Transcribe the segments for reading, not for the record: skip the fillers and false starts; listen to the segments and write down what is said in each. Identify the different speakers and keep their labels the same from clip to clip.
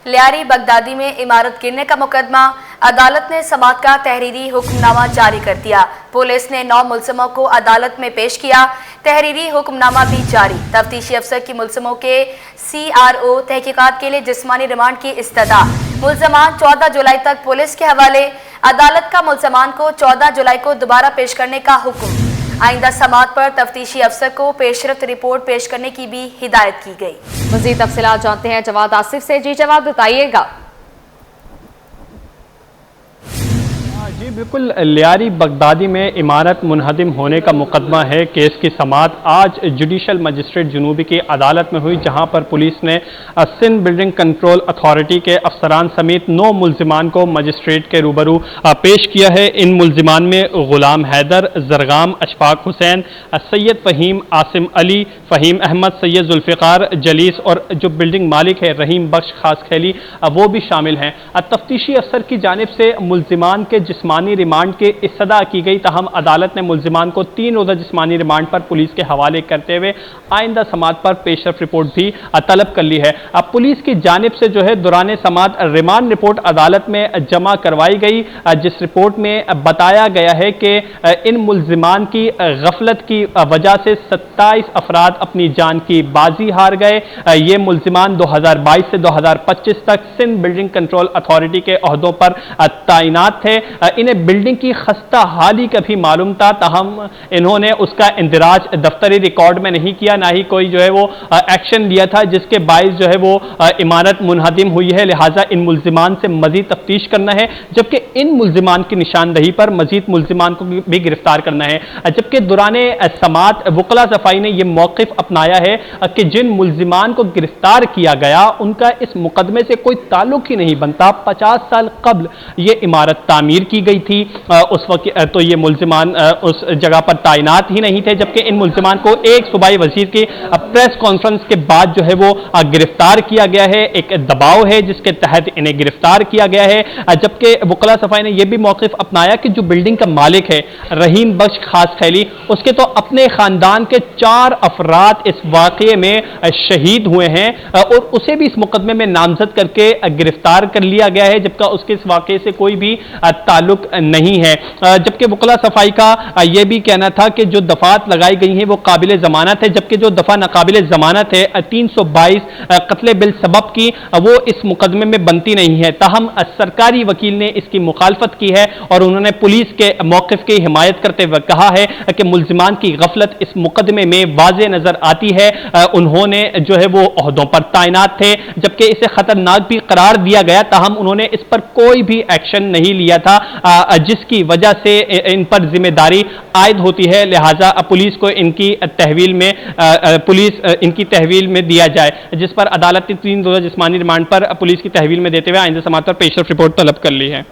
Speaker 1: Lyari Baghdadi में इमारत गिरने का मुकदमा, अदालत ने समाअत का तहरीरी हुक्मनामा जारी कर दिया। पुलिस ने 9 मुलजमों को अदालत में पेश किया। तहरीरी हुक्मनामा भी जारी। तफ्तीशी अफसर की मुलजमों के CRO तहकीकात के लिए जिस्मानी रिमांड की इस्तदा। मुलजमान 14 जुलाई तक पुलिस के हवाले। अदालत का मुलजमान को 14 जुलाई को दोबारा पेश करने का हुक्म। आइंदा समाअत पर तफ्तीशी अफसर को पेशरफ्त रिपोर्ट पेश करने की भी हिदायत की गई।
Speaker 2: मज़ीद तफसीलात जानते हैं जवाद आसिफ से। जी जवाद, बताइएगा।
Speaker 3: जी बिल्कुल, लियारी बगदादी में इमारत मुनहदिम होने का मुकदमा है। केस की समाअत आज जुडिशल मजिस्ट्रेट जुनूबी की अदालत में हुई, जहां पर पुलिस ने सिंध बिल्डिंग कंट्रोल अथॉरिटी के अफसरान समेत 9 मुलजिमान को मजिस्ट्रेट के रूबरू पेश किया है। इन मुलजिमान में गुलाम हैदर, जरगाम, अशफाक हुसैन, सैयद फ़हीम, आसिम अली, फ़हीम अहमद, सैयद जुल्फ़िकार, जलीस और जो बिल्डिंग मालिक है रहीम बख्श खास खैली, वो भी शामिल हैं। तफ्तीशी अफसर की जानिब से मुलजिमान के जिस्मानी रिमांड के इस्तदा की गई, ताहम अदालत ने मुलजिमान को 3 रोज़ा जिस्मानी रिमांड पर पुलिस के हवाले करते हुए आइंदा समाअत पर पेशरफ रिपोर्ट भी तलब कर ली है। अब पुलिस की जानिब से जो है दौरान समाअत रिमांड रिपोर्ट अदालत में जमा करवाई गई, जिस रिपोर्ट में बताया गया है कि इन मुलजिमान की गफलत की वजह से 27 अफराद अपनी जान की बाजी हार गए। ये मुलजिमान 2022 से 2025 तक सिंध बिल्डिंग कंट्रोल अथॉरिटी के ओहदों पर तैनात थे। इन्हें बिल्डिंग की खस्ता हाली का भी मालूम था, ताहम इन्होंने उसका इंदिराज दफ्तरी रिकॉर्ड में नहीं किया, ना ही कोई जो है वो एक्शन लिया था, जिसके बाइस जो है वो इमारत मुनहदिम हुई है। लिहाजा इन मुलजिमान से मजीद तफ्तीश करना है, जबकि इन मुलजिमान की निशानदही पर मजीद मुलजिमान को भी गिरफ्तार करना है। जबकि दौरान समाअत वकला सफाई ने यह मौक़िफ़ अपनाया है कि जिन मुलजिमान को गिरफ्तार किया गया उनका इस मुकदमे से कोई ताल्लुक ही नहीं बनता। 50 साल कबल ये इमारत तामीर की गई थी, उस वक्त तो ये मुलजिमान उस जगह पर तैनात ही नहीं थे। जबकि इन मुलजिमान को एक सूबाई वजीर की प्रेस कॉन्फ्रेंस के बाद जो है वो गिरफ्तार किया गया है। एक दबाव है जिसके तहत इन्हें गिरफ्तार किया गया है। जबकि वकला सफाई ने यह भी मौक़िफ़ अपनाया कि जो बिल्डिंग का मालिक है रहीम बख्श खास खैली, उसके तो अपने खानदान के 4 अफराद इस वाक़े में शहीद हुए हैं और उसे भी इस मुकदमे में नामजद करके गिरफ्तार कर लिया गया है, जबकि उसके इस वाक़े से कोई भी ताल्लुक नहीं है। जबकि वकला सफाई का यह भी कहना था कि जो दफात लगाई गई हैं वो काबिल ज़मानत है, जबकि जो दफ़ा नाकाबिल ज़मानत है 322 कत्ल बिल सबब की, वो इस मुकदमे में बनती नहीं है। ताहम सरकारी वकील ने इसकी मुखालफत की है और उन्होंने पुलिस के मौक़िफ़ की हिमायत करते हुए कहा है कि मुलजिमान की गफलत इस मुकदमे में वाज़े नज़र आती है। उन्होंने जो है वो ओहदों पर तैनात थे, जबकि इसे खतरनाक भी करार दिया गया, ताहम उन्होंने इस पर कोई भी एक्शन नहीं लिया था, जिसकी वजह से इन पर जिम्मेदारी आयद होती है। लिहाजा पुलिस को इनकी तहवील में दिया जाए, जिस पर अदालत ने 3 रोज़ा जिस्मानी रिमांड पर पुलिस की तहवील में देते हुए आइंदा समाअत पर पेशरफ रिपोर्ट तलब कर ली है।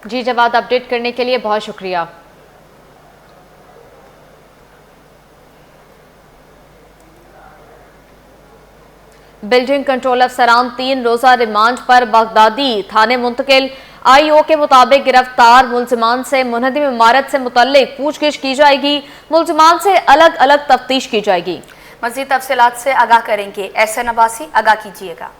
Speaker 2: जी जवाद, अपडेट करने के लिए बहुत शुक्रिया। बिल्डिंग कंट्रोल अफसरान 3 रोज़ा रिमांड पर बगदादी थाने मुंतकिल। IO के मुताबिक गिरफ्तार मुलजिमान से मुनहदिम इमारत से मुतल्लिक पूछगिछ की जाएगी। मुलजिमान से अलग अलग तफ्तीश की जाएगी।
Speaker 1: मज़ीद तफसीलात से आगाह करेंगे एहसन अब्बासी, आगाह कीजिएगा।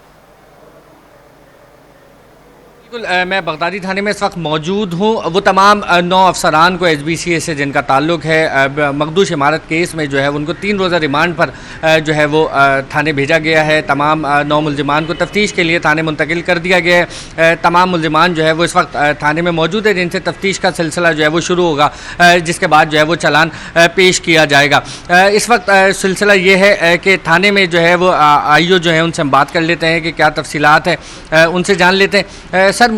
Speaker 4: बिल्कुल, मैं बगदादी थाने में इस वक्त मौजूद हूँ। वो तमाम 9 अफसरान को HBCA से जिनका ताल्लुक है मखदूश इमारत केस में जो है उनको 3 रोज़ा रिमांड पर जो है वो थाने भेजा गया है। तमाम 9 मुलजिमान को तफ्तीश के लिए थाने मुंतकिल कर दिया गया है। तमाम मुलजिमान जो है वो इस वक्त थाने में मौजूद है, जिनसे तफ्तीश का सिलसिला जो है वो शुरू होगा, जिसके बाद जो है वो चालान पेश किया जाएगा। इस वक्त सिलसिला ये है कि थाने में जो है वो IO जो है उनसे हम बात कर लेते हैं कि क्या तफसीलात है, उनसे जान लेते हैं। सर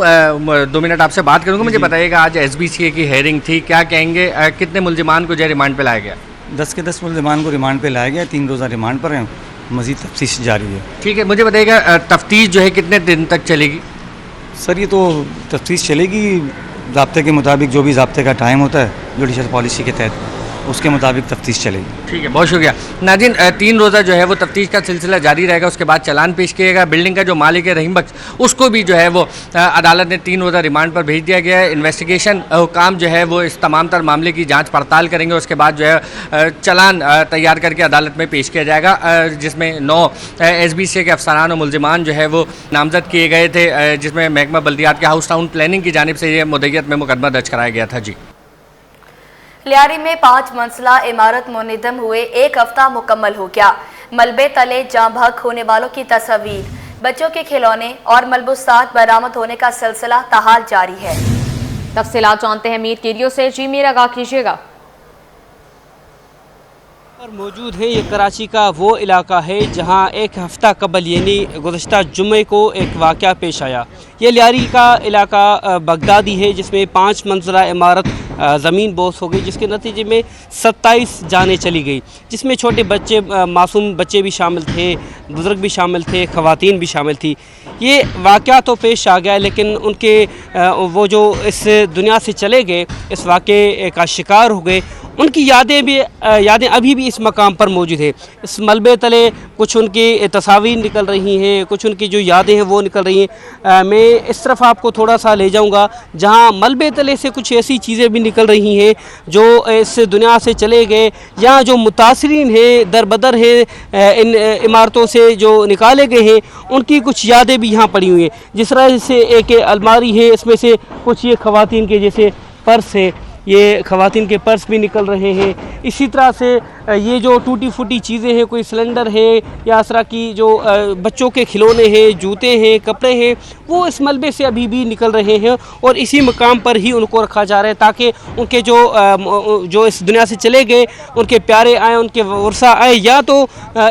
Speaker 4: 2 मिनट आपसे बात करूंगा, मुझे बताइएगा आज HBCA की हेयरिंग थी, क्या कहेंगे, कितने मुलजिमान को जो रिमांड पे लाया गया?
Speaker 5: 10 के 10 मुलजिमान को रिमांड पे लाया गया, 3 रोज़ा रिमांड पर हैं, मज़ीद तफ्तीश जारी है।
Speaker 4: ठीक है, मुझे बताइएगा तफ्तीश जो है कितने दिन तक चलेगी?
Speaker 5: सर ये तो तफ्तीश चलेगी ज़ाब्ते के मुताबिक, जो भी ज़ाब्ते का टाइम होता है जुडिशल पॉलिसी के तहत। उसके मुताबिक तफ्तीश चलेगी।
Speaker 4: ठीक है, बहुत शुक्रिया नाज़रीन। 3 रोज़ा जो है वो तफ्तीश का सिलसिला जारी रहेगा, उसके बाद चालान पेश किया गया। बिल्डिंग का जो मालिक है रहीम बख्श, उसको भी जो है वो अदालत ने 3 रोज़ा रिमांड पर भेज दिया गया है। इन्वेस्टिगेशन हुकाम जो है वो इस तमाम तर मामले की जांच पड़ताल करेंगे, उसके बाद जो है चालान तैयार करके अदालत में पेश किया जाएगा, जिसमें 9 SBCA के अफसरान और मुलजिमान जो है वो नामजद किए गए थे, जिसमें महकमा बल्दियात के हाउस टाउन प्लानिंग की जानिब से ये मुद्दईयत में मुकदमा दर्ज कराया गया था। जी,
Speaker 1: लियारी में 5 मंजिला इमारत मुनहदम हुए 1 हफ्ता मुकम्मल हो गया। मलबे तले जाँ भग होने वालों की तस्वीर, बच्चों के खिलौने और मलबूसात बरामद होने का सिलसिला ताहाल जारी है।
Speaker 2: तफसीलात जानते हैं मीर केरियो से। जी मीर, आगाह कीजिएगा।
Speaker 6: पर मौजूद है, ये कराची का वो इलाका है जहां एक हफ़्ता कबल यानी गुज़श्ता जुम्मे को एक वाक़या पेश आया। ये लियारी का इलाका बगदादी है, जिसमें 5 मंजिला इमारत ज़मीन बोस हो गई, जिसके नतीजे में 27 जानें चली गई, जिसमें छोटे बच्चे, मासूम बच्चे भी शामिल थे, बुज़ुर्ग भी शामिल थे, ख़वातीन भी शामिल थी। ये वाक़या तो पेश आ गया, लेकिन उनके वो जो इस दुनिया से चले गए, इस वाक़े का शिकार हो गए, उनकी यादें अभी भी इस मकाम पर मौजूद है। इस मलबे तले कुछ उनकी तस्वीर निकल रही हैं, कुछ उनकी जो यादें हैं वो निकल रही हैं। मैं इस तरफ आपको थोड़ा सा ले जाऊंगा जहां मलबे तले से कुछ ऐसी चीज़ें भी निकल रही हैं जो इस दुनिया से चले गए, या जो मुतासरीन हैं, दरबदर है इन इमारतों से जो निकाले गए हैं, उनकी कुछ यादें भी यहाँ पड़ी हुई हैं। जिस तरह से एक अलमारी है, इसमें से कुछ ये ख़वातीन के जैसे पर्स है, ये ख़वातीन के पर्स भी निकल रहे हैं। इसी तरह से ये जो टूटी फूटी चीज़ें हैं, कोई सिलेंडर है या इस तरह की जो बच्चों के खिलौने हैं, जूते हैं, कपड़े हैं, वो इस मलबे से अभी भी निकल रहे हैं और इसी मकाम पर ही उनको रखा जा रहा है, ताकि उनके जो इस दुनिया से चले गए, उनके प्यारे आए, उनके वर्सा आए, या तो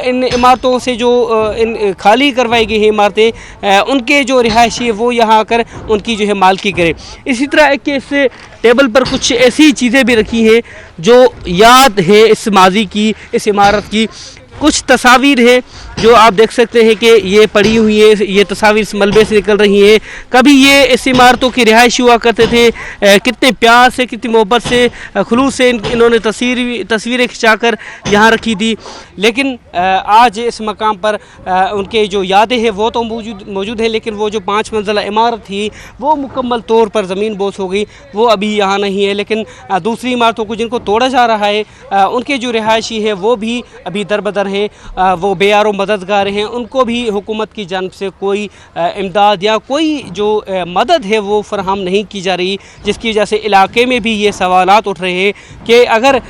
Speaker 6: इन इमारतों से जो इन खाली करवाई गई हैं इमारतें, उनके जो रिहायशी है वो यहाँ आकर उनकी जो है मालकी करे। इसी तरह एक इस टेबल पर कुछ ऐसी चीज़ें भी रखी हैं जो याद है इस माजी की, इस इमारत की। कुछ तस्वीर है जो आप देख सकते हैं कि ये पड़ी हुई है, ये तस्वीर इस मलबे से निकल रही हैं। कभी ये इस इमारतों की रिहाइश हुआ करते थे, कितने प्यार से, कितनी मोहब्बत से, खुलूस से इन्होंने तस्वीरें खिंचाकर यहाँ रखी थी। लेकिन आज इस मकाम पर उनके जो यादें हैं वो तो मौजूद है, लेकिन वो जो 5 मंजिला इमारत थी वो मुकम्मल तौर पर ज़मीन बोस हो गई, वो अभी यहाँ नहीं है। लेकिन दूसरी इमारतों को जिनको तोड़ा जा रहा है, उनके जो रिहायशी है वो भी अभी दरबदर हैं, वो बेयारो मददगार हैं, उनको भी हुकूमत की जानिब से कोई इमदाद या कोई जो मदद है वो फराहम नहीं की जा रही, जिसकी वजह से इलाके में भी ये सवालात उठ रहे हैं कि अगर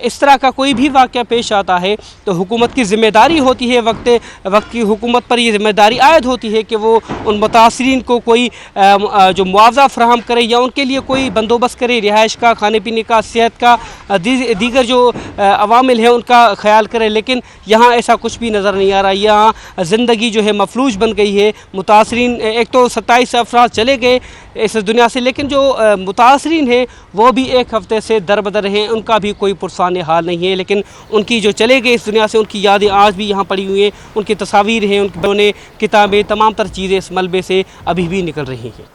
Speaker 6: इस तरह का कोई भी वाक़या पेश आता है तो हुकूमत की ज़िम्मेदारी होती है, वक्त की हुकूमत पर ये ज़िम्मेदारी आयद होती है कि वो उन मुतासरीन को कोई जो मुआवजा फराहम करे या उनके लिए कोई बंदोबस्त करे, रिहाइश का, खाने पीने का, सेहत का, दीगर जो अवामिल है उनका ख्याल करे। लेकिन यहाँ ऐसा कुछ भी नज़र नहीं आ रहा। यहाँ ज़िंदगी जो है मफलूज बन गई है। मुतासरीन, एक तो 27 अफराद चले गए इस दुनिया से, लेकिन जो मुतासरीन हैं वो भी 1 हफ़्ते से दरबदर हैं, उनका भी कोई पुरसान हाल नहीं है। लेकिन उनकी जो चले गए इस दुनिया से, उनकी यादें आज भी यहाँ पड़ी हुई हैं, उनकी तस्वीर हैं, उनकी किताबें, तमाम तर चीज़ें इस मलबे से अभी भी निकल रही हैं।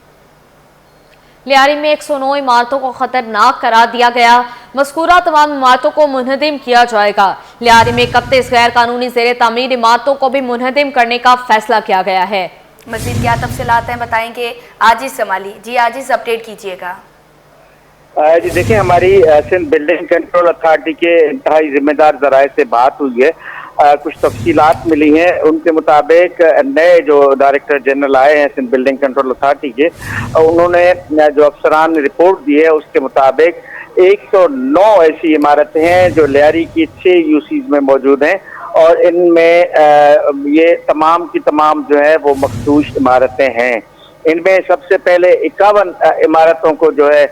Speaker 2: लियारी में 109 इमारतों को खतरनाक करार दिया गया। मज़कूरा तमाम इमारतों को मुनहदिम किया जाएगा। लियारी में 31 गैर कानूनी ज़ेर तामीर इमारतों को भी मुनहदिम करने का फैसला किया गया है।
Speaker 1: मज़ीद क्या तफसीलात हैं बताएंगे आजिज़ समाली। जी आजिज़, अपडेट कीजिएगा।
Speaker 7: जी देखिए, हमारी सिंध बिल्डिंग कंट्रोल अथॉरिटी के इंतहाई जिम्मेदार ज़राए से बात हुई है। कुछ तफसीलात मिली हैं। उनके मुताबिक नए जो डायरेक्टर जनरल आए हैं सिंध बिल्डिंग कंट्रोल अथॉरिटी के, उन्होंने जो अफसरान ने रिपोर्ट दी है उसके मुताबिक 109 ऐसी इमारतें हैं जो लियारी की 6 यूसीज में मौजूद हैं और इनमें ये तमाम की तमाम जो है वो मखसूस इमारतें हैं। इनमें सबसे पहले 51 इमारतों को जो है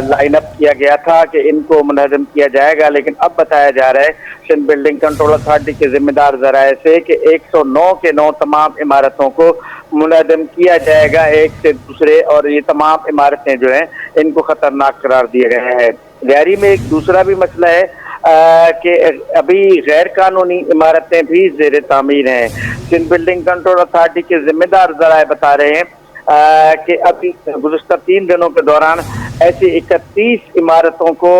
Speaker 7: लाइन अप किया गया था कि इनको मुनहदम किया जाएगा, लेकिन अब बताया जा रहा है सिंध बिल्डिंग कंट्रोल अथॉरिटी के जिम्मेदार ज़राए से कि 109 के 9 तमाम इमारतों को मुनहदम किया जाएगा एक से दूसरे, और ये तमाम इमारतें जो हैं इनको खतरनाक करार दिए गए हैं। लियारी में एक दूसरा भी मसला है कि अभी गैर कानूनी इमारतें भी ज़ेर तामीर हैं। सिंध बिल्डिंग कंट्रोल अथॉरिटी के जिम्मेदार ज़राए बता रहे हैं कि अभी गुज़श्ता 3 दिनों के दौरान ऐसी 31 इमारतों को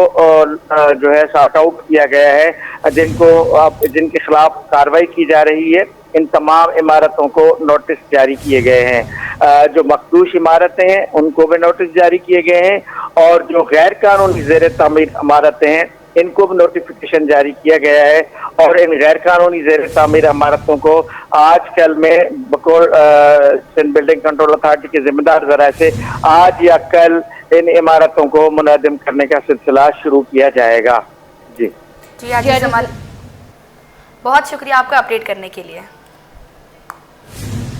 Speaker 7: जो है सॉर्ट आउट किया गया है, जिनके खिलाफ कार्रवाई की जा रही है। इन तमाम इमारतों को नोटिस जारी किए गए हैं। जो मखदूश इमारतें हैं उनको भी नोटिस जारी किए गए हैं, और जो गैर कानूनी ज़ेर तामीर इमारतें हैं इनको भी नोटिफिकेशन जारी किया गया है। और इन गैर कानूनी ज़ेर तामीर इमारतों को आज कल में बकौल सिंध बिल्डिंग कंट्रोल अथॉरिटी के जिम्मेदार ज़राए से आज या कल इन इमारतों को मुनहदिम करने का सिलसिला शुरू किया जाएगा। जी
Speaker 1: जी आजिज़ जमाल, बहुत शुक्रिया आपका अपडेट करने के लिए।